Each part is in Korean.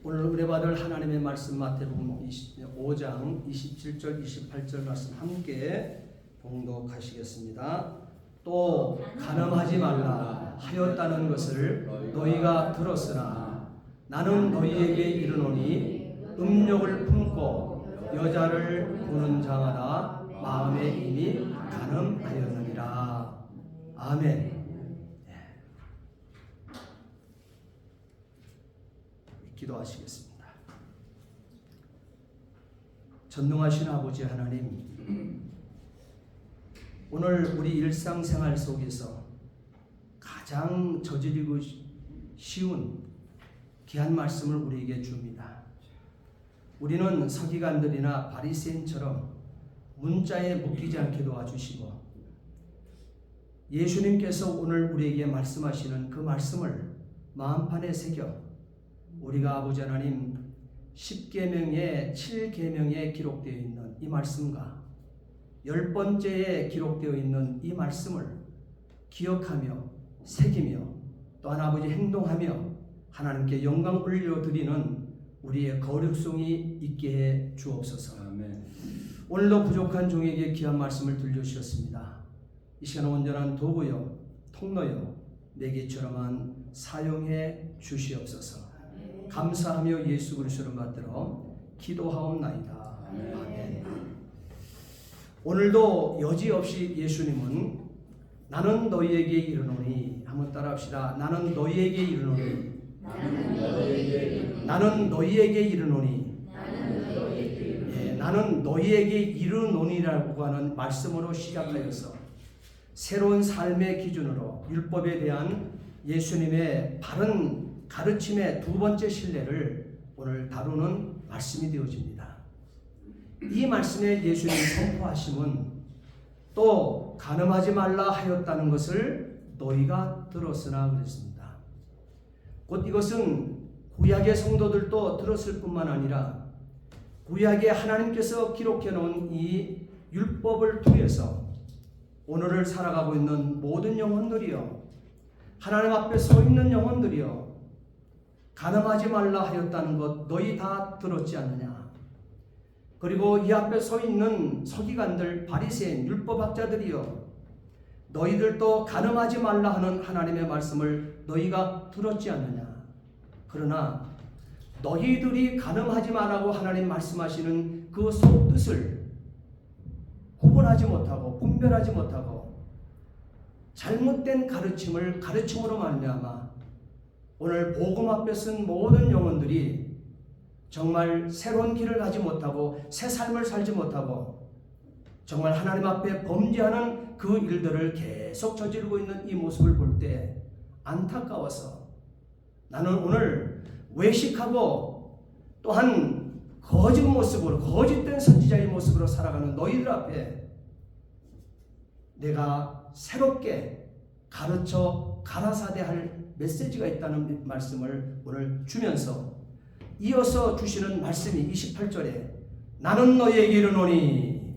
오늘 은혜 받을 하나님의 말씀 마태복음 5장 27절 28절 말씀 함께 봉독하시겠습니다. 또 간음하지 말라 하였다는 것을 너희가 들었으나 나는 너희에게 이르노니 음욕을 품고 여자를 보는 자마다 마음에 이미 간음하였느니라. 아멘. 기도하시겠습니다. 전능하신 아버지 하나님, 오늘 우리 일상생활 속에서 가장 저지르고 쉬운 귀한 말씀을 우리에게 줍니다. 우리는 서기관들이나 바리새인처럼 문자에 묶이지 않게 도와주시고, 예수님께서 오늘 우리에게 말씀하시는 그 말씀을 마음판에 새겨 우리가 아버지 하나님 10계명의 7계명에 기록되어 있는 이 말씀과 10번째에 기록되어 있는 이 말씀을 기억하며 새기며 또한 아버지 행동하며 하나님께 영광 올려드리는 우리의 거룩성이 있게 해 주옵소서. 아멘. 오늘도 부족한 종에게 귀한 말씀을 들려주셨습니다. 이 시간 온전한 도구요 통로요 내게처럼만 사용해 주시옵소서. 감사하며 예수 그리스도를 받들어 기도하옵나이다. 아멘. 오늘도 여지없이 예수님은 나는 너희에게 이르노니, 한번 따라합시다. 나는 너희에게 이르노니, 나는 너희에게 이르노니, 나는 너희에게 이르노니라고 하는 말씀으로 시작하여서 새로운 삶의 기준으로 율법에 대한 예수님의 바른 가르침의 두 번째 신뢰를 오늘 다루는 말씀이 되어집니다. 이 말씀에 예수님이 선포하심은 또 간음하지 말라 하였다는 것을 너희가 들었으나 그랬습니다. 곧 이것은 구약의 성도들도 들었을 뿐만 아니라 구약에 하나님께서 기록해 놓은 이 율법을 통해서 오늘을 살아가고 있는 모든 영혼들이요, 하나님 앞에 서 있는 영혼들이요, 간음하지 말라 하였다는 것 너희 다 들었지 않느냐. 그리고 이 앞에 서 있는 서기관들, 바리새인, 율법학자들이요, 너희들도 간음하지 말라 하는 하나님의 말씀을 너희가 들었지 않느냐. 그러나 너희들이 간음하지 말라고 하나님 말씀하시는 그 속뜻을 구분하지 못하고 분별하지 못하고 잘못된 가르침을 가르침으로 말미암아 오늘 복음 앞에 쓴 모든 영혼들이 정말 새로운 길을 가지 못하고 새 삶을 살지 못하고 정말 하나님 앞에 범죄하는 그 일들을 계속 저지르고 있는 이 모습을 볼 때 안타까워서 나는 오늘 외식하고 또한 거짓 모습으로, 거짓된 선지자의 모습으로 살아가는 너희들 앞에 내가 새롭게 가르쳐 가라사대할 메시지가 있다는 말씀을 오늘 주면서 이어서 주시는 말씀이 28절에 나는 너희에게 이르노니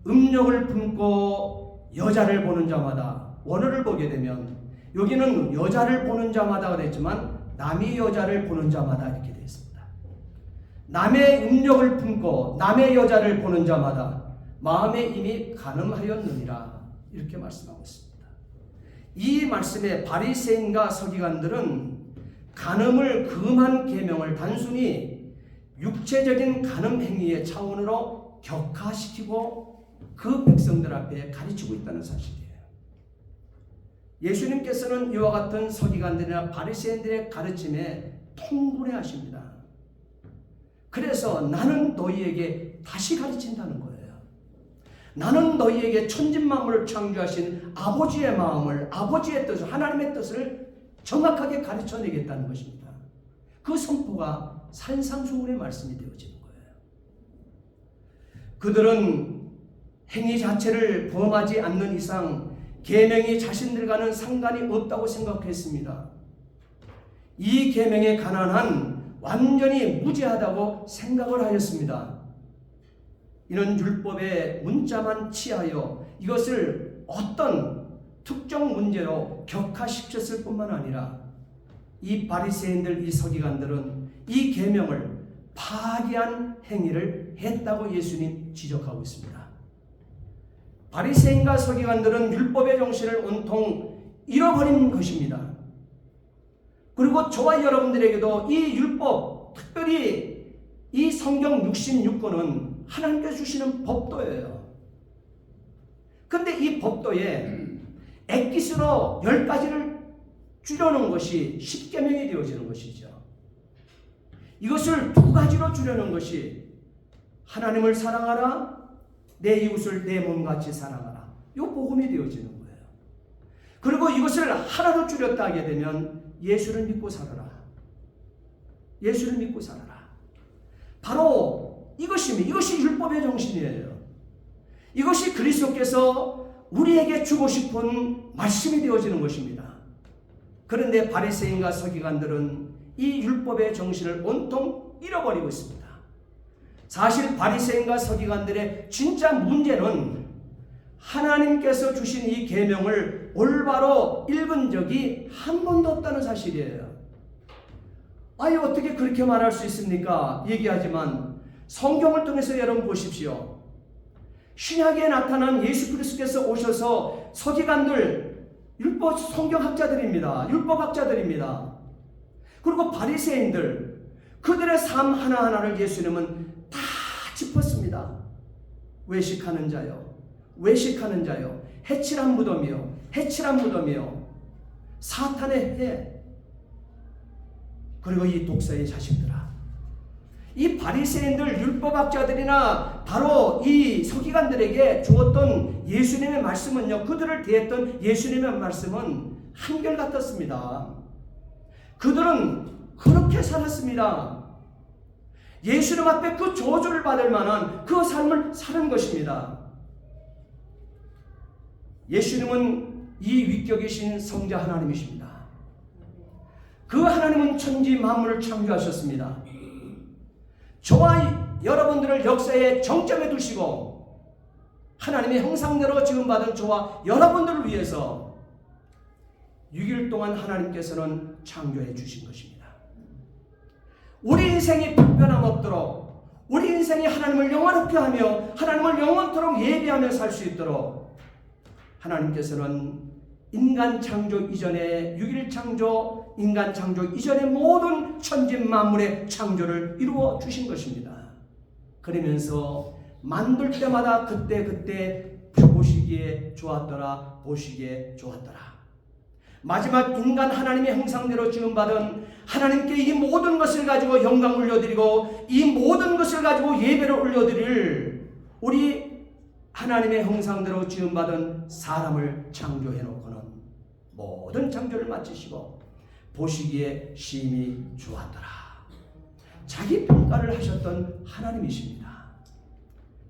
음욕을 품고 여자를 보는 자마다, 원어를 보게 되면 여기는 여자를 보는 자마다 그랬지만 남의 여자를 보는 자마다 이렇게 되어 있습니다. 남의 음욕을 품고 남의 여자를 보는 자마다 마음에 이미 간음하였느니라, 이렇게 말씀하고 있습니다. 이 말씀에 바리새인과 서기관들은 간음을 금한 계명을 단순히 육체적인 간음 행위의 차원으로 격화시키고 그 백성들 앞에 가르치고 있다는 사실이에요. 예수님께서는 이와 같은 서기관들이나 바리새인들의 가르침에 통분해하십니다. 그래서 나는 너희에게 다시 가르친다는 거예요. 나는 너희에게 천진만물을 창조하신 아버지의 마음을, 아버지의 뜻을, 하나님의 뜻을 정확하게 가르쳐내겠다는 것입니다. 그 선포가 산상수훈의 말씀이 되어지는 거예요. 그들은 행위 자체를 범하지 않는 이상 계명이 자신들과는 상관이 없다고 생각했습니다. 이 계명에 관한 한 완전히 무죄하다고 생각을 하였습니다. 이는 율법의 문자만 취하여 이것을 어떤 특정 문제로 격화시켰을 뿐만 아니라 이 바리새인들, 이 서기관들은 이 계명을 파괴한 행위를 했다고 예수님 지적하고 있습니다. 바리새인과 서기관들은 율법의 정신을 온통 잃어버린 것입니다. 그리고 저와 여러분들에게도 이 율법, 특별히 이 성경 66권은 하나님께서 주시는 법도예요. 근데 이 법도에 엑기스로 10가지를 줄여놓은 것이 10계명이 되어지는 것이죠. 이것을 2가지로 줄여놓은 것이 하나님을 사랑하라, 내 이웃을 내 몸같이 사랑하라. 이 복음이 되어지는 거예요. 그리고 이것을 하나로 줄였다 하게 되면 예수를 믿고 살아라. 예수를 믿고 살아라. 바로 이것이 율법의 정신이에요. 이것이 그리스도께서 우리에게 주고 싶은 말씀이 되어지는 것입니다. 그런데 바리새인과 서기관들은 이 율법의 정신을 온통 잃어버리고 있습니다. 사실 바리새인과 서기관들의 진짜 문제는 하나님께서 주신 이 계명을 올바로 읽은 적이 한 번도 없다는 사실이에요. 아니 어떻게 그렇게 말할 수 있습니까? 얘기하지만 성경을 통해서 여러분 보십시오. 신약에 나타난 예수 그리스도께서 오셔서 서기관들, 율법 성경학자들입니다. 율법학자들입니다. 그리고 바리새인들, 그들의 삶 하나하나를 예수님은 다 짚었습니다. 외식하는 자요, 외식하는 자요, 해칠한 무덤이요, 해칠한 무덤이요, 사탄의 해, 그리고 이 독사의 자식들아. 이 바리새인들, 율법학자들이나 바로 이 서기관들에게 주었던 예수님의 말씀은요, 그들을 대했던 예수님의 말씀은 한결같았습니다. 그들은 그렇게 살았습니다. 예수님 앞에 그 저주를 받을 만한 그 삶을 사는 것입니다. 예수님은 이 위격이신 성자 하나님이십니다. 그 하나님은 천지 만물을 창조하셨습니다. 저와 여러분들을 역사의 정점에 두시고 하나님의 형상대로 지음받은 저와 여러분들을 위해서 6일 동안 하나님께서는 창조해 주신 것입니다. 우리 인생이 불편함 없도록, 우리 인생이 하나님을 영원롭게 하며 하나님을 영원토록 예배하며 살 수 있도록 하나님께서는 인간 창조 이전에 6일 창조, 인간 창조 이전의 모든 천지 만물의 창조를 이루어 주신 것입니다. 그러면서 만들 때마다 그때 보시기에 좋았더라, 보시기에 좋았더라. 마지막 인간 하나님의 형상대로 지음받은 하나님께 이 모든 것을 가지고 영광 올려드리고 이 모든 것을 가지고 예배를 올려드릴 우리 하나님의 형상대로 지음받은 사람을 창조해놓고는 모든 창조를 마치시고 보시기에 심히 좋았더라. 자기 평가를 하셨던 하나님이십니다.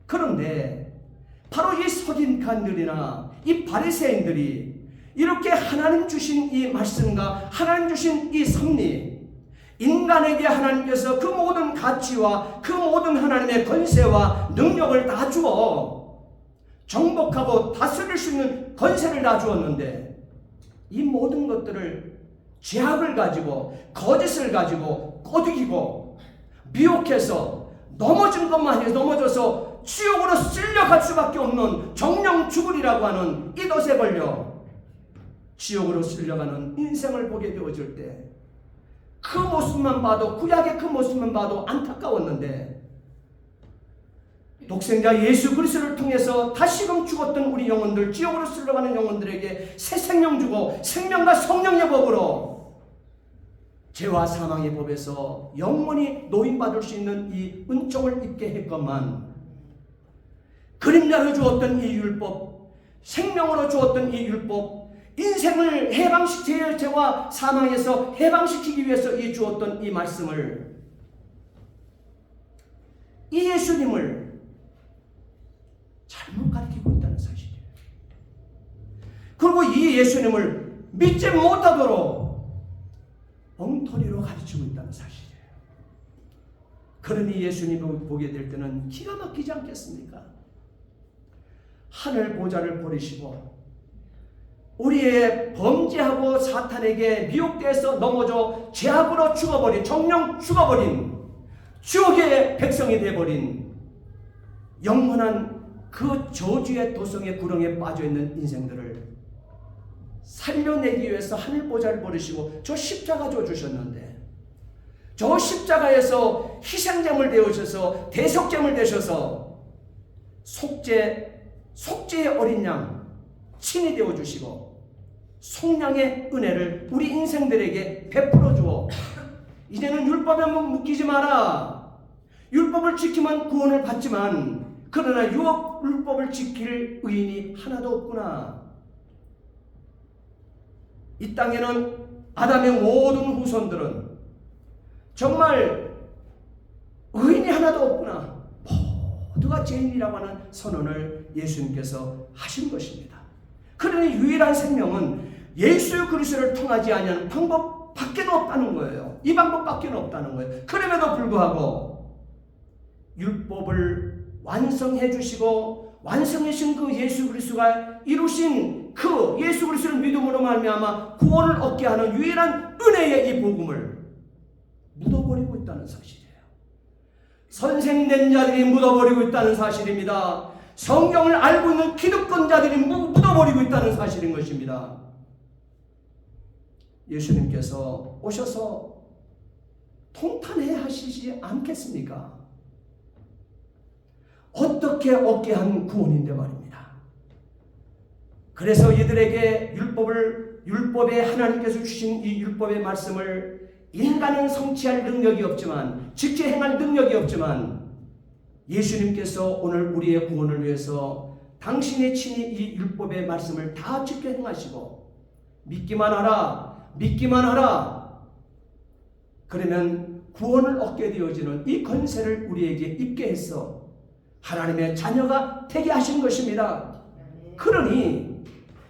그런데 바로 이 서기관들이나 이 바리새인들이 이렇게 하나님 주신 이 말씀과 하나님 주신 이 섭리, 인간에게 하나님께서 그 모든 가치와 그 모든 하나님의 권세와 능력을 다 주어 정복하고 다스릴 수 있는 권세를 다 주었는데 이 모든 것들을 죄악을 가지고 거짓을 가지고 꼬드기고 미혹해서 넘어진 것만 해서 넘어져서 지옥으로 쓸려갈 수밖에 없는 정령 죽으리라고 하는 이 덫에 걸려 지옥으로 쓸려가는 인생을 보게 되어질 때 그 모습만 봐도, 구약의 그 모습만 봐도 안타까웠는데 독생자 예수 그리스도를 통해서 다시금 죽었던 우리 영혼들, 지옥으로 쓸려가는 영혼들에게 새 생명 주고 생명과 성령의 법으로 죄와 사망의 법에서 영원히 노임받을 수 있는 이 은총을 입게 했건만 그림자로 주었던 이 율법, 생명으로 주었던 이 율법, 인생을 죄와 사망에서 해방시키기 위해서 이 주었던 이 말씀을, 이 예수님을 잘못 가르치고 있다는 사실이에요. 그리고 이 예수님을 믿지 못하도록 엉터리로 가르치고 있다는 사실이에요. 그러니 예수님을 보게 될 때는 기가 막히지 않겠습니까? 하늘 보좌를 버리시고 우리의 범죄하고 사탄에게 미혹돼서 넘어져 죄악으로 죽어버린, 정령 죽어버린, 지옥의 백성이 되어버린 영원한 그 저주의 도성의 구렁에 빠져있는 인생들을 살려내기 위해서 하늘보좌를 버리시고 저 십자가 줘주셨는데, 저 십자가에서 희생제물 되어셔서 대속제물 되셔서 속죄의 어린 양 친히 되어주시고 속량의 은혜를 우리 인생들에게 베풀어 주어 이제는 율법에 묶이지 마라. 율법을 지키면 구원을 받지만 그러나 율법을 지킬 의인이 하나도 없구나. 이 땅에는 아담의 모든 후손들은 정말 의인이 하나도 없구나. 모두가 죄인이라고 하는 선언을 예수님께서 하신 것입니다. 그러니 유일한 생명은 예수 그리스도를 통하지 아니하는 방법밖에 없다는 거예요. 이 방법밖에 없다는 거예요. 그럼에도 불구하고 율법을 완성해 주시고 완성하신 그 예수 그리스도가 이루신 그 예수 그리스도를 믿음으로 말미암아 구원을 얻게 하는 유일한 은혜의 이 복음을 묻어버리고 있다는 사실이에요. 선생된 자들이 묻어버리고 있다는 사실입니다. 성경을 알고 있는 기득권자들이 묻어버리고 있다는 사실인 것입니다. 예수님께서 오셔서 통탄해 하시지 않겠습니까? 어떻게 얻게 한 구원인데 말입니다. 그래서 이들에게 율법에 하나님께서 주신 이 율법의 말씀을 인간은 성취할 능력이 없지만, 직접 행할 능력이 없지만 예수님께서 오늘 우리의 구원을 위해서 당신의 친히 이 율법의 말씀을 다 지켜 행하시고 믿기만 하라. 그러면 구원을 얻게 되어지는 이 권세를 우리에게 입게 해서 하나님의 자녀가 되게 하신 것입니다. 그러니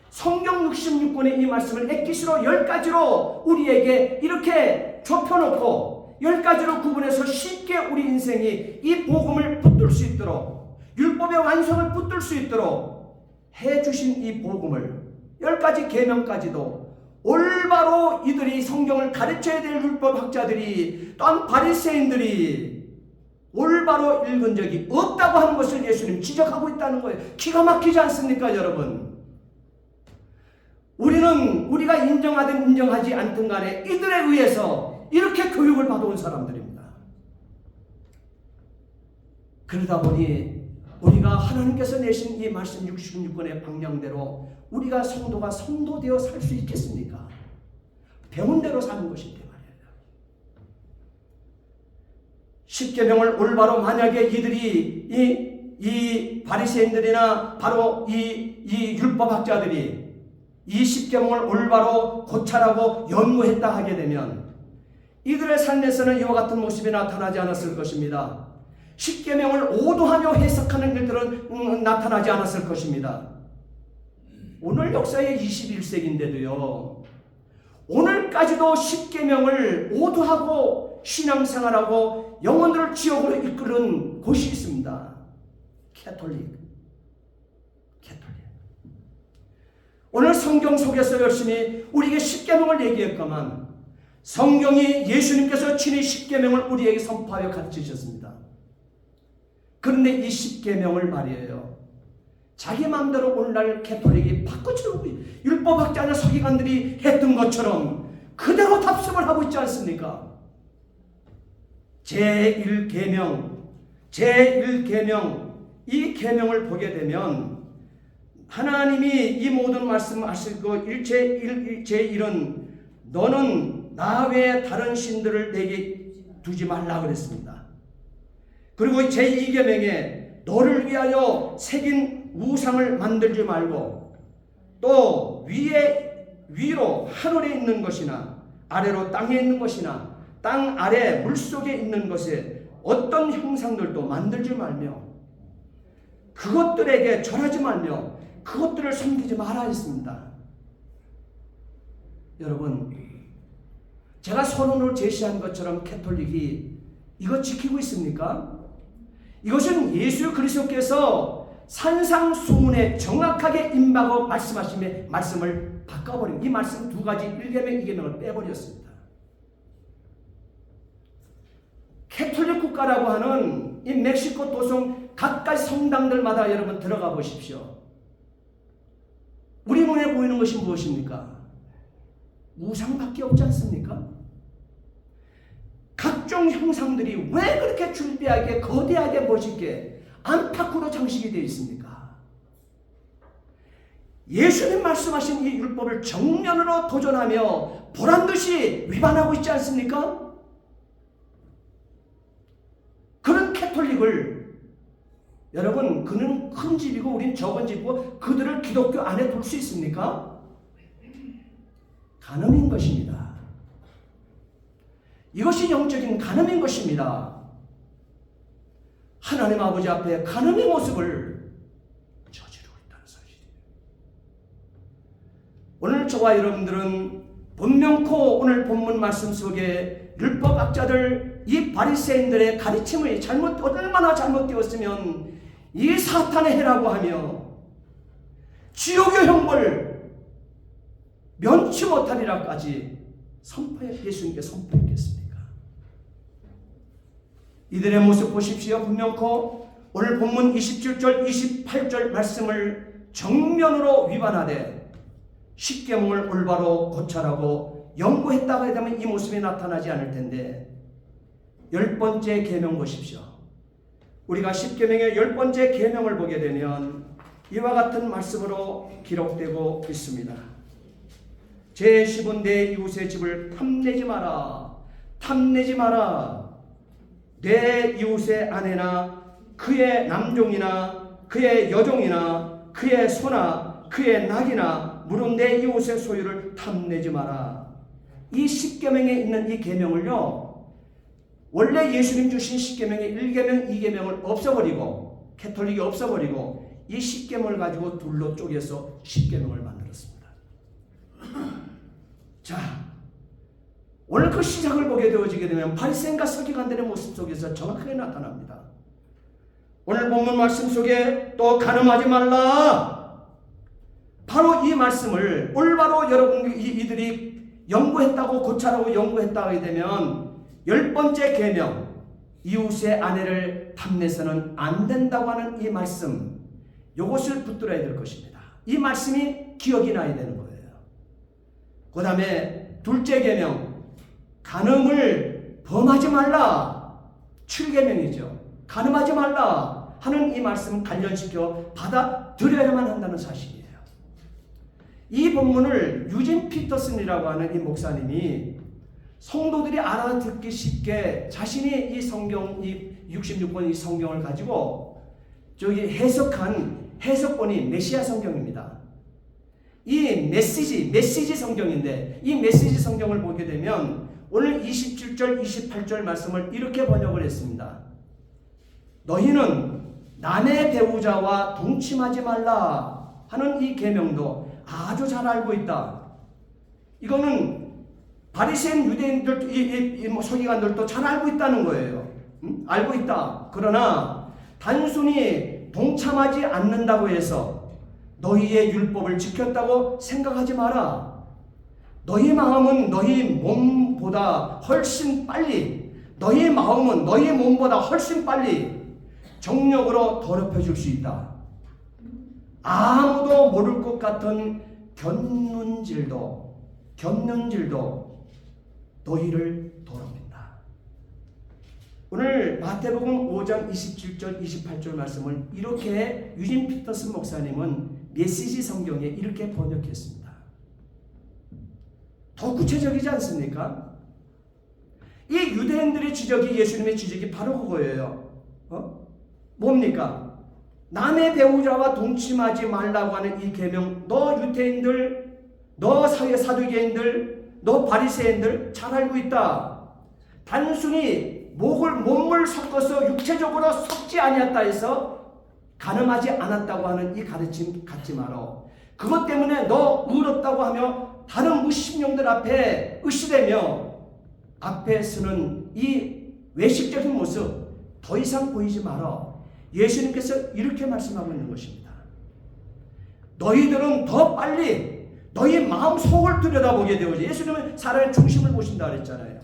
성경 66권의 이 말씀을 엑기스로 10가지로 우리에게 이렇게 좁혀놓고 10가지로 구분해서 쉽게 우리 인생이 이 복음을 붙들 수 있도록, 율법의 완성을 붙들 수 있도록 해주신 이 복음을 10가지 계명까지도 올바로 이들이 성경을 가르쳐야 될 율법학자들이, 또한 바리새인들이 올바로 읽은 적이 없다고 하는 것을 예수님 지적하고 있다는 거예요. 기가 막히지 않습니까, 여러분? 우리가 인정하든 인정하지 않든 간에 이들에 의해서 이렇게 교육을 받아온 사람들입니다. 그러다 보니 우리가 하나님께서 내신 이 말씀 66권의 방향대로 우리가 성도가 성도되어 살 수 있겠습니까? 배운 대로 사는 것인데 말이에요. 십계명을 올바로 만약에 이들이 이 바리새인들이나 바로 이 율법학자들이 이 십계명을 올바로 고찰하고 연구했다 하게 되면 이들의 삶에서는 이와 같은 모습이 나타나지 않았을 것입니다. 십계명을 오도하며 해석하는 일들은 나타나지 않았을 것입니다. 오늘 역사의 21세기인데도요. 오늘까지도 십계명을 오도하고 신앙생활하고 영혼들을 지옥으로 이끄는 곳이 있습니다. 캐톨릭. 오늘 성경 속에서 열심히 우리에게 십계명을 얘기했건만 성경이 예수님께서 친히 십계명을 우리에게 선포하여 가르치셨습니다. 그런데 이 십계명을 말이에요. 자기 마음대로 오늘날 캐톨릭이 바꾸처럼 율법학자나 서기관들이 했던 것처럼 그대로 답습을 하고 있지 않습니까? 제1계명 이 계명을 보게 되면 하나님이 이 모든 말씀하시고 제1은 너는 나 외에 다른 신들을 내게 두지 말라 그랬습니다. 그리고 제2계명에 너를 위하여 새긴 우상을 만들지 말고 또 위로 하늘에 있는 것이나 아래로 땅에 있는 것이나 땅 아래 물속에 있는 것에 어떤 형상들도 만들지 말며 그것들에게 절하지 말며 그것들을 섬기지 말아 했습니다. 여러분, 제가 선언을 제시한 것처럼 캐톨릭이 이거 지키고 있습니까? 이것은 예수 그리스도께서 산상수훈에 정확하게 임하고 말씀을 바꿔버린 이 말씀 두 가지 1계명, 2계명을 빼버렸습니다. 캐톨릭 국가라고 하는 이 멕시코 도성 각가지 성당들마다 여러분 들어가 보십시오. 우리 눈에 보이는 것이 무엇입니까? 우상밖에 없지 않습니까? 각종 형상들이 왜 그렇게 준비하게 거대하게 멋있게 안팎으로 장식이 되어 있습니까? 예수님 말씀하신 이 율법을 정면으로 도전하며 보란듯이 위반하고 있지 않습니까? 그런 캐톨릭을 여러분, 그는 큰 집이고 우린 적은 집이고 그들을 기독교 안에 둘 수 있습니까? 간음인 것입니다. 이것이 영적인 간음인 것입니다. 하나님 아버지 앞에 간음의 모습을 저지르고 있다는 사실이에요. 오늘 저와 여러분들은 분명코 오늘 본문 말씀 속에 율법학자들 이 바리새인들의 가르침이 얼마나 잘못되었으면 이 사탄의 해라고 하며 지옥의 형벌 면치 못하리라까지 예수님께 선포했겠습니까? 이들의 모습 보십시오. 분명코 오늘 본문 27절 28절 말씀을 정면으로 위반하되 십계명을 올바로 고찰하고 연구했다고 하면 이 모습이 나타나지 않을 텐데 10번째 계명 보십시오. 우리가 십계명의 10번째 계명을 보게 되면 이와 같은 말씀으로 기록되고 있습니다. 제10은 내 이웃의 집을 탐내지 마라. 탐내지 마라. 내 이웃의 아내나 그의 남종이나 그의 여종이나 그의 소나 그의 낙이나 물은 내 이웃의 소유를 탐내지 마라. 이 십계명에 있는 이 계명을요, 원래 예수님 주신 십계명의 1계명, 2계명을 없애버리고 캐톨릭이 없애버리고 이 십계명을 가지고 둘로 쪼개서 십계명을 만들었습니다. 자, 오늘 그 시작을 보게 되어지게 되면 바리새인과 서기관들의 모습 속에서 정확하게 나타납니다. 오늘 본문 말씀 속에 또 간음하지 말라. 바로 이 말씀을 올바로 여러분 이들이 연구했다고 고찰하고 연구했다고 하게 되면 10번째 계명, 이웃의 아내를 탐내서는 안 된다고 하는 이 말씀, 이것을 붙들어야 될 것입니다. 이 말씀이 기억이 나야 되는 거예요. 그 다음에 둘째 계명, 간음을 범하지 말라. 7계명이죠. 간음하지 말라 하는 이 말씀 관련시켜 받아들여야만 한다는 사실이에요. 이 본문을 유진 피터슨이라고 하는 이 목사님이 성도들이 알아듣기 쉽게 자신이 이 성경, 이 66권 이 성경을 가지고 저기 해석한 해석본이 메시아 성경입니다. 이 메시지 성경인데 이 메시지 성경을 보게 되면 오늘 27절 28절 말씀을 이렇게 번역을 했습니다. 너희는 남의 배우자와 동침하지 말라 하는 이 계명도 아주 잘 알고 있다. 이거는 바리새인 유대인들, 이 서기관들도 잘 알고 있다는 거예요. 알고 있다. 그러나 단순히 동참하지 않는다고 해서 너희의 율법을 지켰다고 생각하지 마라. 너희 마음은 너희 몸보다 훨씬 빨리, 너희 마음은 너희 몸보다 훨씬 빨리 정력으로 더럽혀질 수 있다. 아무도 모를 것 같은 곁눈질도 너희를 더럽힌다. 오늘 마태복음 5장 27절 28절 말씀을 이렇게 유진 피터슨 목사님은 메시지 성경에 이렇게 번역했습니다. 더 구체적이지 않습니까? 이 유대인들의 지적이 예수님의 지적이 바로 그거예요. 뭡니까? 남의 배우자와 동침하지 말라고 하는 이 계명, 너 유대인들, 너 사두개인들, 너 바리새인들 잘 알고 있다. 단순히 몸을 섞어서 육체적으로 섞지 아니었다 해서 간음하지 않았다고 하는 이 가르침 갖지 마라. 그것 때문에 너 의롭다고 하며 다른 무신령들 앞에 의시되며 앞에 서는 이 외식적인 모습 더 이상 보이지 마라. 예수님께서 이렇게 말씀하고 있는 것입니다. 너희들은 더 빨리 너희 마음 속을 들여다보게 되어져. 예수님은 사람의 중심을 보신다 그랬잖아요.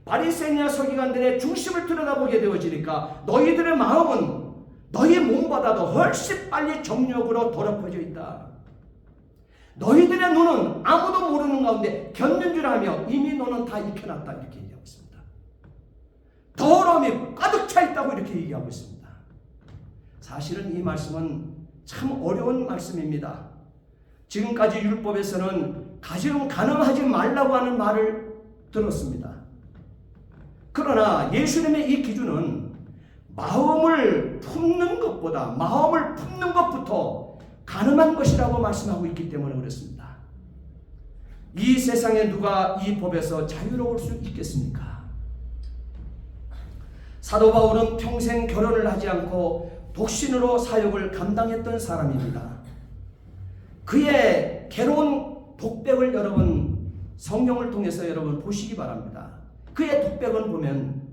바리새인이나 서기관들의 중심을 들여다보게 되어지니까 너희들의 마음은 너희 몸보다도 훨씬 빨리 정욕으로 더럽혀져 있다. 너희들의 눈은 아무도 모르는 가운데 견는 줄 알며 이미 너는 다 익혀놨다. 이렇게 얘기하고 있습니다. 더러움이 가득 차 있다고 이렇게 얘기하고 있습니다. 사실은 이 말씀은 참 어려운 말씀입니다. 지금까지 율법에서는 가지름 가늠하지 말라고 하는 말을 들었습니다. 그러나 예수님의 이 기준은 마음을 품는 것부터 가늠한 것이라고 말씀하고 있기 때문에 그렇습니다. 이 세상에 누가 이 법에서 자유로울 수 있겠습니까? 사도 바울은 평생 결혼을 하지 않고 독신으로 사역을 감당했던 사람입니다. 그의 괴로운 독백을 여러분 성경을 통해서 여러분 보시기 바랍니다. 그의 독백은 보면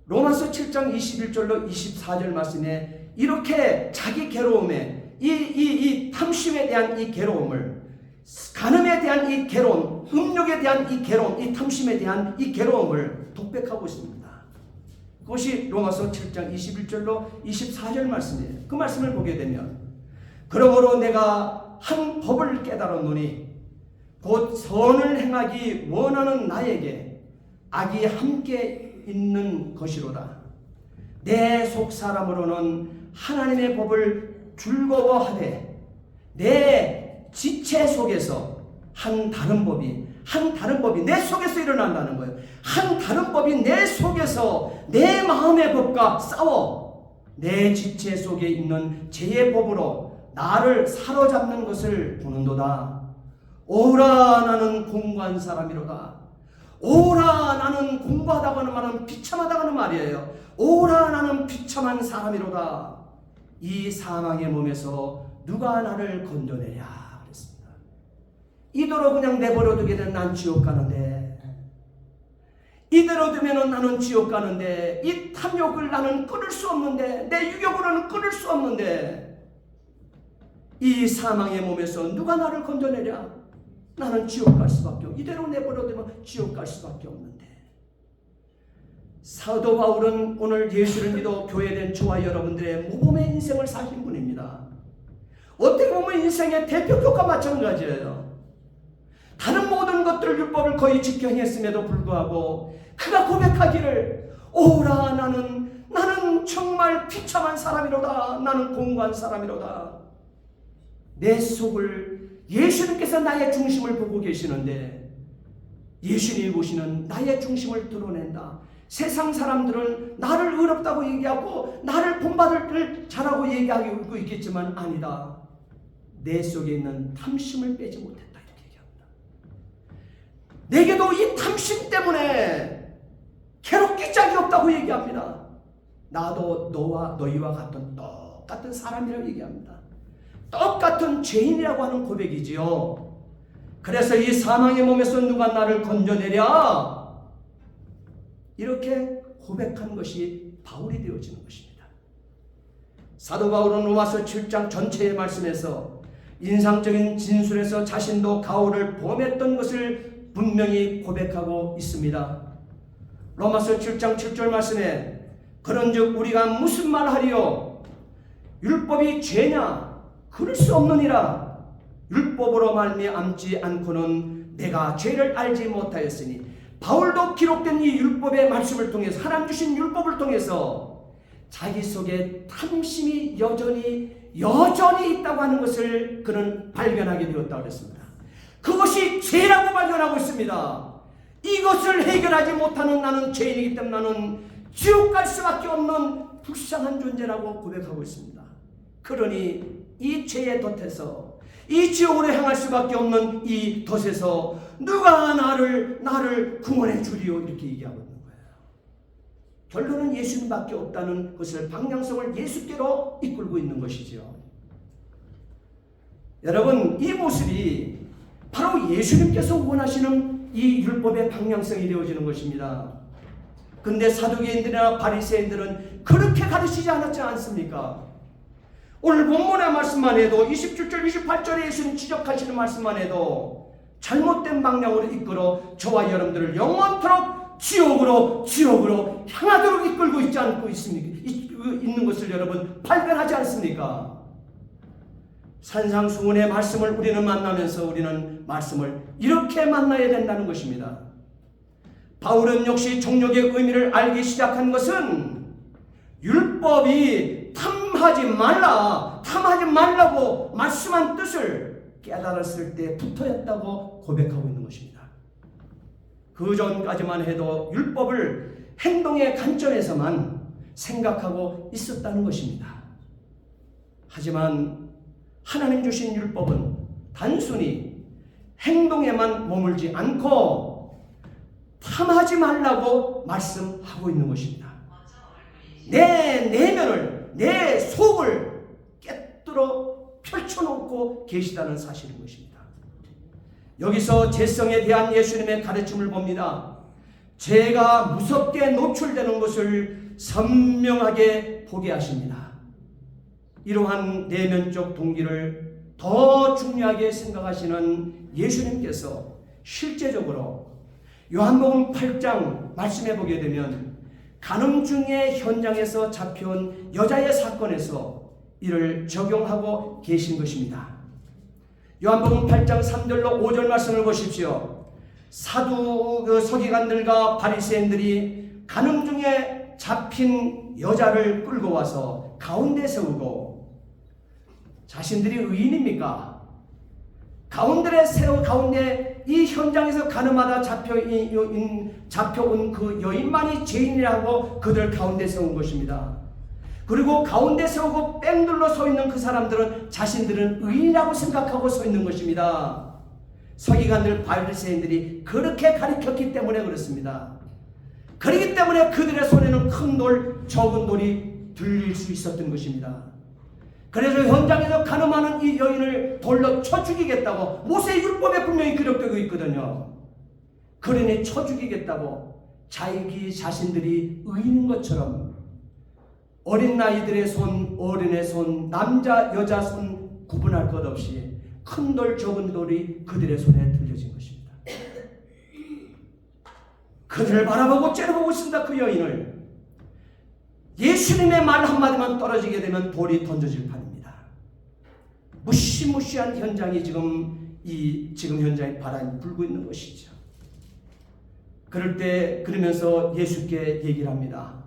로마서 7장 21절로 24절 말씀에 이렇게 자기 괴로움에 이 탐심에 대한 이 괴로움을, 간음에 대한 이 괴로움, 음욕에 대한 이 괴로움, 이 탐심에 대한 이 괴로움을 독백하고 있습니다. 그것이 로마서 7장 21절로 24절 말씀이에요. 그 말씀을 보게 되면 그러므로 내가 한 법을 깨달았노니 곧 선을 행하기 원하는 나에게 악이 함께 있는 것이로다. 내 속 사람으로는 하나님의 법을 즐거워하되 내 지체 속에서 한 다른 법이 내 속에서 일어난다는 거예요. 한 다른 법이 내 속에서 내 마음의 법과 싸워 내 지체 속에 있는 죄의 법으로 나를 사로잡는 것을 보는도다. 오라 나는 공고한 사람이로다. 오라 나는 공부하다고 하는 말은 비참하다고 하는 말이에요. 오라 나는 비참한 사람이로다. 이 사망의 몸에서 누가 나를 건져내랴 그랬습니다. 이대로 그냥 내버려 두게 되면 난 지옥 가는데, 이대로 두면 나는 지옥 가는데, 이 탐욕을 나는 끊을 수 없는데, 내 유욕으로는 끊을 수 없는데, 이 사망의 몸에서 누가 나를 건져내랴? 나는 지옥 갈 수밖에 없고, 이대로 내버려두면 지옥 갈 수밖에 없는데. 사도 바울은 오늘 예수를 믿어 교회된 저와 여러분들의 모범의 인생을 사신 분입니다. 어떻게 보면 인생의 대표격과 마찬가지예요. 다른 모든 것들 율법을 거의 지켜 행했음에도 불구하고 그가 고백하기를 오라 나는 정말 비참한 사람이로다. 나는 공고한 사람이로다. 내 속을 예수님께서 나의 중심을 보고 계시는데 예수님이 보시는 나의 중심을 드러낸다. 세상 사람들은 나를 의롭다고 얘기하고 나를 본받을 자라고 얘기하고 있겠지만 아니다. 내 속에 있는 탐심을 빼지 못했다. 이렇게 얘기합니다. 내게도 이 탐심 때문에 괴롭기 짝이 없다고 얘기합니다. 나도 너희와 같은 똑같은 사람이라고 얘기합니다. 똑같은 죄인이라고 하는 고백이지요. 그래서 이 사망의 몸에서 누가 나를 건져내랴? 이렇게 고백한 것이 바울이 되어지는 것입니다. 사도 바울은 로마서 7장 전체의 말씀에서 인상적인 진술에서 자신도 가오를 범했던 것을 분명히 고백하고 있습니다. 로마서 7장 7절 말씀에 그런즉 우리가 무슨 말하리요? 율법이 죄냐? 그럴 수 없느니라. 율법으로 말미암지 않고는 내가 죄를 알지 못하였으니. 바울도 기록된 이 율법의 말씀을 통해서, 하나님 주신 율법을 통해서 자기 속에 탐심이 여전히 있다고 하는 것을 그는 발견하게 되었다고 했습니다. 그것이 죄라고 발견하고 있습니다. 이것을 해결하지 못하는 나는 죄인이기 때문에 나는 지옥 갈 수밖에 없는 불쌍한 존재라고 고백하고 있습니다. 그러니 이 죄의 덫에서, 이 지옥으로 향할 수밖에 없는 이 덫에서 누가 나를 구원해 주리요? 이렇게 얘기하고 있는 거예요. 결론은 예수님밖에 없다는 것을, 방향성을 예수께로 이끌고 있는 것이죠. 여러분, 이 모습이 바로 예수님께서 원하시는 이 율법의 방향성이 되어지는 것입니다. 근데 사두개인들이나 바리새인들은 그렇게 가르치지 않았지 않습니까? 오늘 본문의 말씀만 해도 27절 28절에 예수님 지적하시는 말씀만 해도 잘못된 방향으로 이끌어 저와 여러분들을 영원토록 지옥으로 향하도록 이끌고 있지 않고 있는 것을 여러분 발견하지 않습니까? 산상수훈의 말씀을 우리는 만나면서 우리는 말씀을 이렇게 만나야 된다는 것입니다. 바울은 역시 정욕의 의미를 알기 시작한 것은 율법이 탐하지 말라고 말씀한 뜻을 깨달았을 때부터였다고 고백하고 있는 것입니다. 그 전까지만 해도 율법을 행동의 관점에서만 생각하고 있었다는 것입니다. 하지만 하나님 주신 율법은 단순히 행동에만 머물지 않고 탐하지 말라고 말씀하고 있는 것입니다. 내 내면을, 내 속을 깨뜨려 펼쳐놓고 계시다는 사실인 것입니다. 여기서 죄성에 대한 예수님의 가르침을 봅니다. 죄가 무섭게 노출되는 것을 선명하게 보게 하십니다. 이러한 내면적 동기를 더 중요하게 생각하시는 예수님께서 실제적으로 요한복음 8장 말씀해 보게 되면 간음중의 현장에서 잡혀온 여자의 사건에서 이를 적용하고 계신 것입니다. 요한복음 8장 3절로 5절 말씀을 보십시오. 서기관들과 바리새인들이 간음중에 잡힌 여자를 끌고 와서 가운데 세우고, 자신들이 의인입니까? 가운데 이 현장에서 간음하다 잡혀온 그 여인만이 죄인이라고 그들 가운데 세운 것입니다. 그리고 가운데 세우고 뺑둘러 서 있는 그 사람들은 자신들은 의인이라고 생각하고 서 있는 것입니다. 서기관들 바리새인들이 그렇게 가르쳤기 때문에 그렇습니다. 그렇기 때문에 그들의 손에는 큰 돌, 적은 돌이 들릴 수 있었던 것입니다. 그래서 현장에서 간음하는 이 여인을 돌로 쳐 죽이겠다고 모세의 율법에 분명히 기록되고 있거든요. 그러니 쳐 죽이겠다고 자신들이 의인인 것처럼 어린 나이들의 손, 어른의 손, 남자, 여자 손 구분할 것 없이 큰 돌, 적은 돌이 그들의 손에 들려진 것입니다. 그들을 바라보고 째려보고 있습니다. 그 여인을. 예수님의 말 한마디만 떨어지게 되면 돌이 던져질 판입니다. 무시무시한 현장이 지금 현장에 바람이 불고 있는 것이죠. 그러면서 예수께 얘기를 합니다.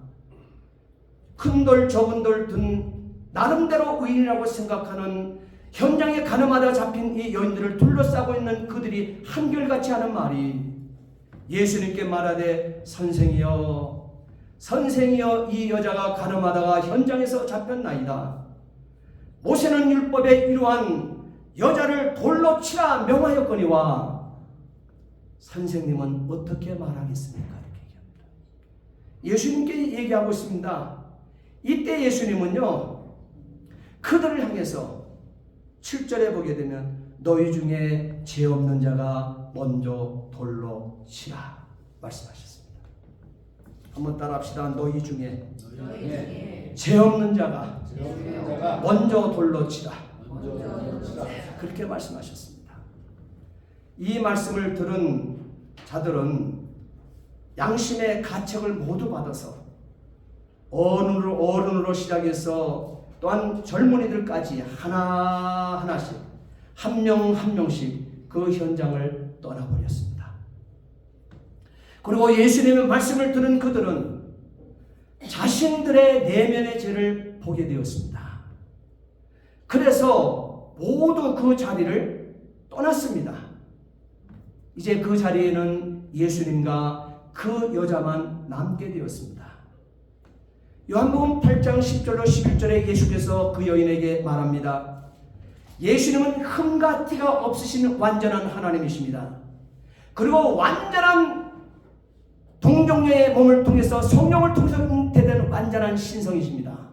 큰 돌, 적은 돌 든 나름대로 의인이라고 생각하는 현장에 간음하다 잡힌 이 여인들을 둘러싸고 있는 그들이 한결같이 하는 말이, 예수님께 말하되 선생이여 이 여자가 간음하다가 현장에서 잡혔나이다. 모세는 율법에 이러한 여자를 돌로 치라 명하였거니와 선생님은 어떻게 말하겠습니까? 이렇게 얘기합니다. 예수님께 얘기하고 있습니다. 이때 예수님은요, 그들을 향해서 7절에 보게 되면 너희 중에 죄 없는 자가 먼저 돌로 치라 말씀하셨습니다. 한번 따라합시다. 너희 중에 죄 없는 자가 먼저 돌로 치라. 그렇게 말씀하셨습니다. 이 말씀을 들은 자들은 양심의 가책을 모두 받아서 어른으로 시작해서 또한 젊은이들까지 하나하나씩 한 명씩 그 현장을 떠나버렸습니다. 그리고 예수님의 말씀을 들은 그들은 자신들의 내면의 죄를 보게 되었습니다. 그래서 모두 그 자리를 떠났습니다. 이제 그 자리에는 예수님과 그 여자만 남게 되었습니다. 요한복음 8장 10절로 11절에 예수께서 그 여인에게 말합니다. 예수님은 흠과 티가 없으신 완전한 하나님이십니다. 그리고 완전한 동정녀의 몸을 통해서 성령을 통해서 잉태된 완전한 신성이십니다.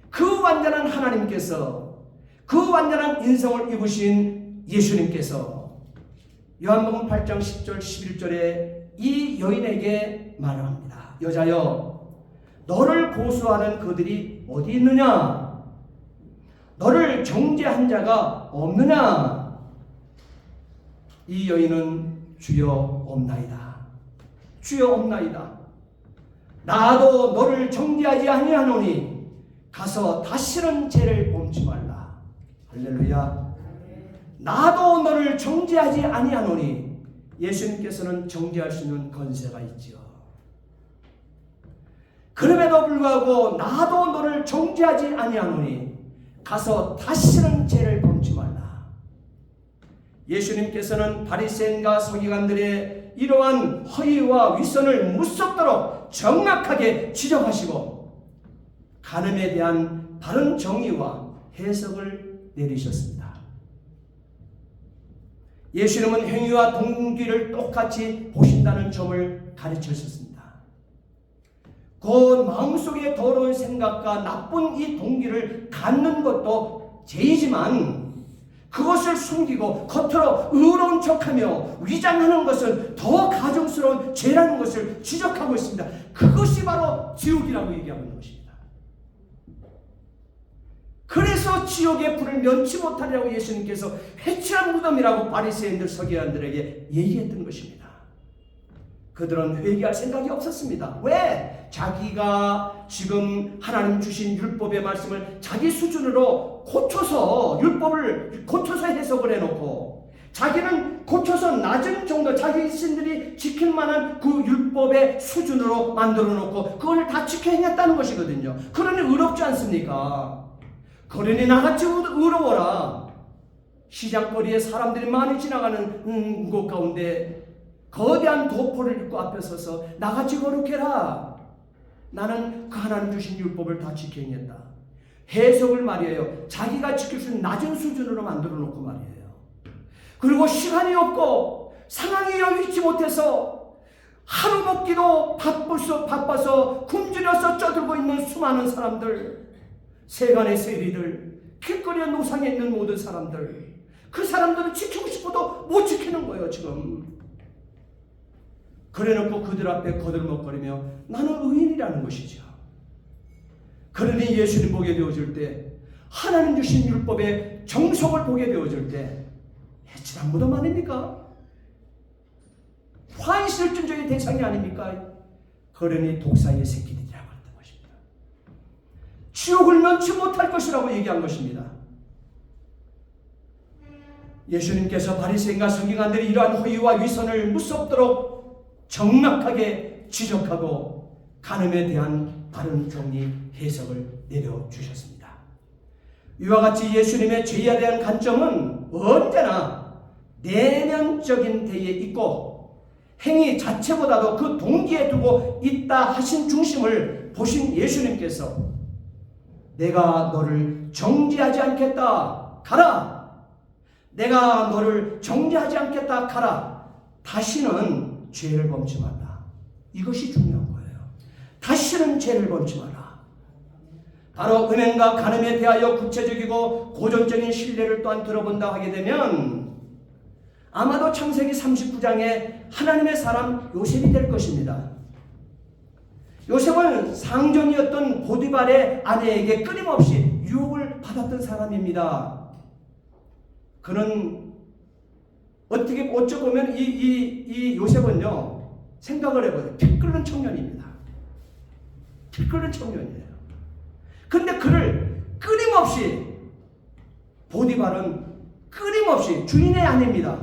그 완전한 하나님께서, 그 완전한 인성을 입으신 예수님께서 요한복음 8장 10절 11절에 이 여인에게 말을 합니다. 여자여, 너를 고소하는 그들이 어디 있느냐? 너를 정죄한 자가 없느냐? 이 여인은 주여 없나이다. 주여 없나이다. 나도 너를 정죄하지 아니하노니 가서 다시는 죄를 범치 말라. 할렐루야. 나도 너를 정죄하지 아니하노니 예수님께서는 정죄할 수 있는 권세가 있지요. 그럼에도 불구하고 나도 너를 정죄하지 아니하노니 가서 다시는 죄를 범치 말라. 예수님께서는 바리새인과 서기관들의 이러한 허위와 위선을 무섭도록 정확하게 지적하시고 간음에 대한 바른 정의와 해석을 내리셨습니다. 예수님은 행위와 동기를 똑같이 보신다는 점을 가르치셨습니다. 그 마음속에 더러운 생각과 나쁜 이 동기를 갖는 것도 죄이지만 그것을 숨기고 겉으로 의로운 척하며 위장하는 것은 더 가증스러운 죄라는 것을 지적하고 있습니다. 그것이 바로 지옥이라고 얘기하고 있는 것입니다. 그래서 지옥의 불을 면치 못하리라고 예수님께서 회칠한 무덤이라고 바리새인들 서기관들에게 얘기했던 것입니다. 그들은 회개할 생각이 없었습니다. 왜? 자기가 지금 하나님 주신 율법의 말씀을 자기 수준으로 고쳐서 율법을 고쳐서 해석을 해놓고 자기는 고쳐서 낮은 정도 자기 신들이 지킬 만한 그 율법의 수준으로 만들어 놓고 그걸 다 지켜 행했다는 것이거든요. 그러니 의롭지 않습니까? 그러니 나같이 의로워라. 시장거리에 사람들이 많이 지나가는 곳 가운데 거대한 도포를 입고 앞에 서서 나같이 거룩해라. 나는 그 하나님 주신 율법을 다 지켜 행했다. 해석을 말이에요. 자기가 지킬 수 있는 낮은 수준으로 만들어 놓고 말이에요. 그리고 시간이 없고 상황이 여의치 못해서 하루 먹기도 바빠서 굶주려서 쪄들고 있는 수많은 사람들, 세간의 세리들, 길거리에 노상에 있는 모든 사람들, 그 사람들은 지키고 싶어도 못 지키는 거예요 지금. 그래놓고 그들 앞에 거들먹거리며 나는 의인이라는 것이죠. 그러니 예수님 보게 되어질 때, 하나님 주신 율법의 정석을 보게 되어질 때 해칠한 무덤 아닙니까? 환실준적의 대상이 아닙니까? 그러니 독사의 새끼들이라고 했던 것입니다. 지옥을 면치 못할 것이라고 얘기한 것입니다. 예수님께서 바리새인과 서기관들이 이러한 허위와 위선을 무섭도록 정확하게 지적하고 간음에 대한 바른 정리 해석을 내려주셨습니다. 이와 같이 예수님의 죄에 대한 관점은 언제나 내면적인 데에 있고 행위 자체보다도 그 동기에 두고 있다 하신 중심을 보신 예수님께서 내가 너를 정죄하지 않겠다 가라. 내가 너를 정죄하지 않겠다 가라. 다시는 죄를 범치 말라. 이것이 중요한 거예요. 다시는 죄를 범치 말라. 바로 은행과 간음에 대하여 구체적이고 고전적인 신뢰를 또한 들어본다 하게 되면 아마도 창세기 39장에 하나님의 사람 요셉이 될 것입니다. 요셉은 상전이었던 보디발의 아내에게 끊임없이 유혹을 받았던 사람입니다. 그는 어찌 보면 이 요셉은요, 생각을 해보세요. 피 끓는 청년입니다. 피 끓는 청년이에요. 근데 그를 끊임없이, 보디발은 끊임없이, 주인의 아내입니다.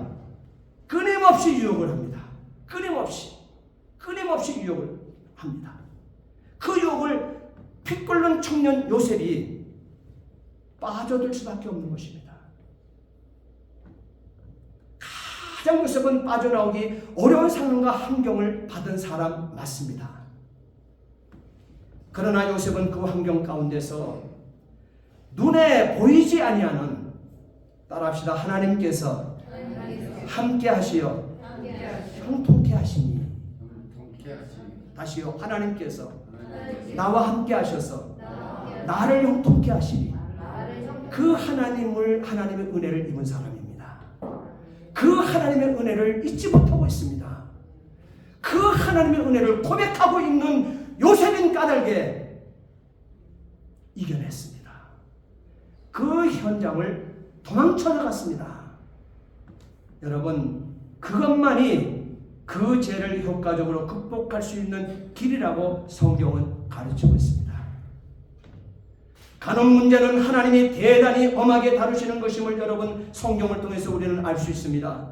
끊임없이 유혹을 합니다. 끊임없이 유혹을 합니다. 그 유혹을 피 끓는 청년 요셉이 빠져들 수밖에 없는 것입니다. 가장 요셉은 빠져나오기 어려운 상황과 환경을 받은 사람 맞습니다. 그러나 요셉은 그 환경 가운데서 눈에 보이지 아니하는, 따라합시다. 하나님께서 함께 하시어 형통케 하시니. 다시요. 하나님께서 나와 함께 하셔서 나를 형통케 하시니. 그 하나님의 은혜를 입은 사람입니다. 그 하나님의 은혜를 잊지 못하고 있습니다. 그 하나님의 은혜를 고백하고 있는 요셉인 까닭에 이겨냈습니다. 그 그 현장을 도망쳐 나갔습니다. 여러분, 그것만이 그 죄를 효과적으로 극복할 수 있는 길이라고 성경은 가르치고 있습니다. 간음 문제는 하나님이 대단히 엄하게 다루시는 것임을 여러분 성경을 통해서 우리는 알 수 있습니다.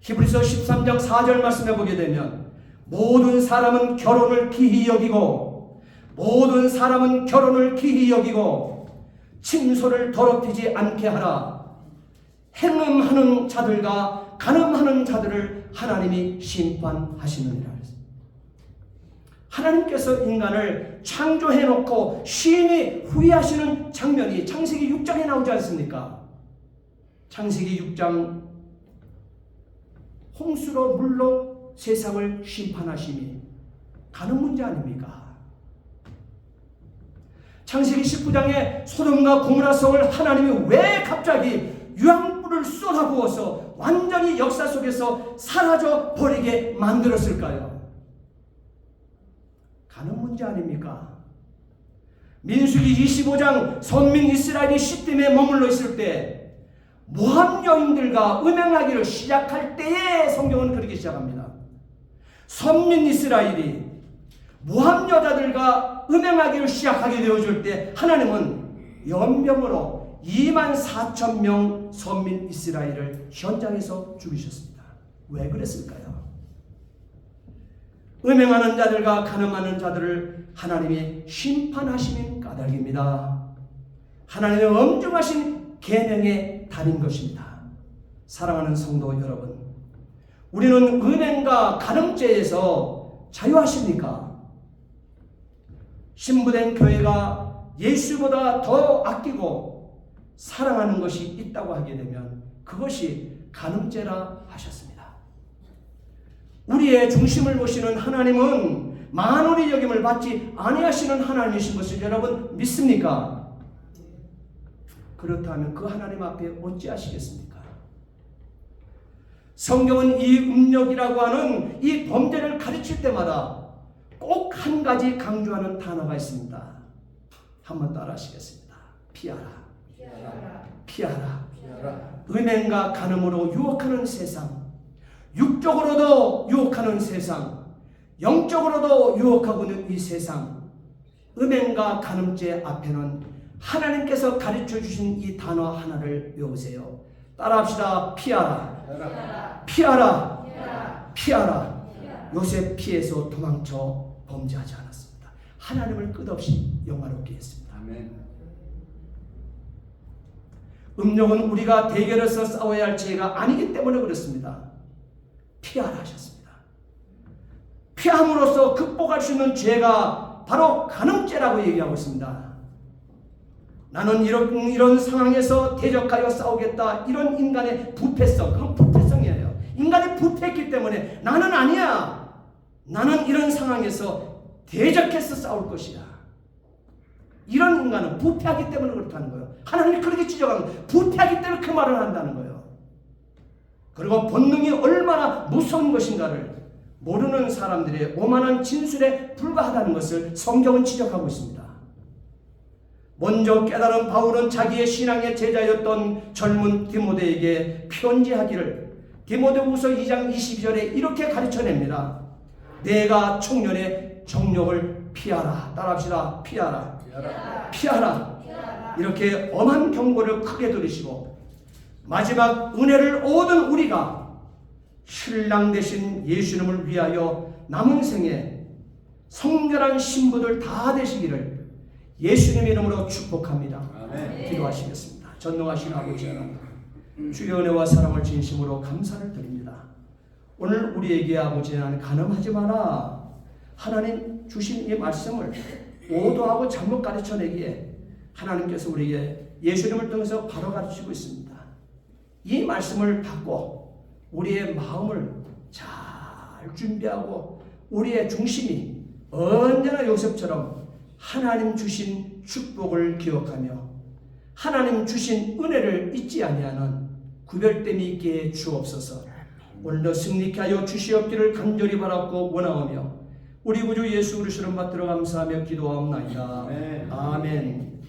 히브리서 13장 4절 말씀해 보게 되면 모든 사람은 결혼을 기히 여기고 모든 사람은 결혼을 기히 여기고 침소를 더럽히지 않게 하라. 행음하는 자들과 간음하는 자들을 하나님이 심판하시느니라. 하나님께서 인간을 창조해 놓고 심히 후회하시는 장면이 창세기 6장에 나오지 않습니까? 창세기 6장 홍수로 물로 세상을 심판하심이 간음 문제 아닙니까? 창세기 19장에 소돔과 고모라 성을 하나님이 왜 갑자기 유황불을 쏟아부어서 완전히 역사 속에서 사라져 버리게 만들었을까요? 간음 문제 아닙니까? 민수기 25장 선민 이스라엘이 시딤에 머물러 있을 때 모함 여인들과 음행하기를 시작할 때에 성경은 그렇게 시작합니다. 선민 이스라엘이 모함 여자들과 음행하기를 시작하게 되어줄 때 하나님은 연병으로 24,000명 선민 이스라엘을 현장에서 죽이셨습니다. 왜 그랬을까요? 음행하는 자들과 간음하는 자들을 하나님이 심판하시는 까닭입니다. 하나님의 엄중하신 계명에 달인 것입니다. 사랑하는 성도 여러분, 우리는 음행과 간음죄에서 자유하십니까? 신부된 교회가 예수보다 더 아끼고 사랑하는 것이 있다고 하게 되면 그것이 간음죄라 하셨습니다. 우리의 중심을 보시는 하나님은 만원의 여김을 받지 아니하시는 하나님이신 것을 여러분 믿습니까? 그렇다면 그 하나님 앞에 어찌하시겠습니까? 성경은 이 음욕이라고 하는 이 범죄를 가르칠 때마다 꼭 한 가지 강조하는 단어가 있습니다. 한번 따라 하시겠습니다. 피하라. 피하라. 음행과 간음으로 유혹하는 세상, 육적으로도 유혹하는 세상, 영적으로도 유혹하고 있는 이 세상, 음행과 간음죄 앞에는 하나님께서 가르쳐 주신 이 단어 하나를 외우세요. 따라합시다. 피하라. 피하라. 피하라. 요셉 피해서 도망쳐 범죄하지 않았습니다. 하나님을 끝없이 영화롭게 했습니다. 아멘. 음욕은 우리가 대결해서 싸워야 할 죄가 아니기 때문에 그렇습니다. 피하라 하셨습니다. 피함으로써 극복할 수 있는 죄가 바로 간음죄라고 얘기하고 있습니다. 나는 이런 상황에서 대적하여 싸우겠다. 이런 인간의 부패성, 그건 부패성이에요. 인간이 부패했기 때문에 나는 아니야. 나는 이런 상황에서 대적해서 싸울 것이야. 이런 인간은 부패하기 때문에 그렇다는 거예요. 하나님이 그렇게 지적하는 거예요. 부패하기 때문에 그 말을 한다는 거예요. 그리고 본능이 얼마나 무서운 것인가를 모르는 사람들의 오만한 진술에 불과하다는 것을 성경은 지적하고 있습니다. 먼저 깨달은 바울은 자기의 신앙의 제자였던 젊은 디모데에게 편지하기를 디모데후서 2장 22절에 이렇게 가르쳐냅니다. 내가 청년의 정욕을 피하라. 따라합시다. 피하라. 피하라. 이렇게 엄한 경고를 크게 들으시고 마지막 은혜를 얻은 우리가 신랑 되신 예수님을 위하여 남은 생에 성결한 신부들 다 되시기를 예수님의 이름으로 축복합니다. 아멘. 기도하시겠습니다. 전능하신 아버지 하나님, 주의 은혜와 사랑을 진심으로 감사를 드립니다. 오늘 우리에게 아버지 하나님 간음하지 마라. 하나님 주신 이 말씀을 오도하고 잘못 가르쳐내기에 하나님께서 우리에게 예수님을 통해서 바로 가르치고 있습니다. 이 말씀을 받고 우리의 마음을 잘 준비하고 우리의 중심이 언제나 요셉처럼 하나님 주신 축복을 기억하며 하나님 주신 은혜를 잊지 아니하는 구별됨이 있게 주옵소서. 오늘도 승리케 하여 주시옵기를 간절히 바라고 원하오며 우리 구주 예수 그리스도를 받들어 감사하며 기도하옵나이다. 아멘.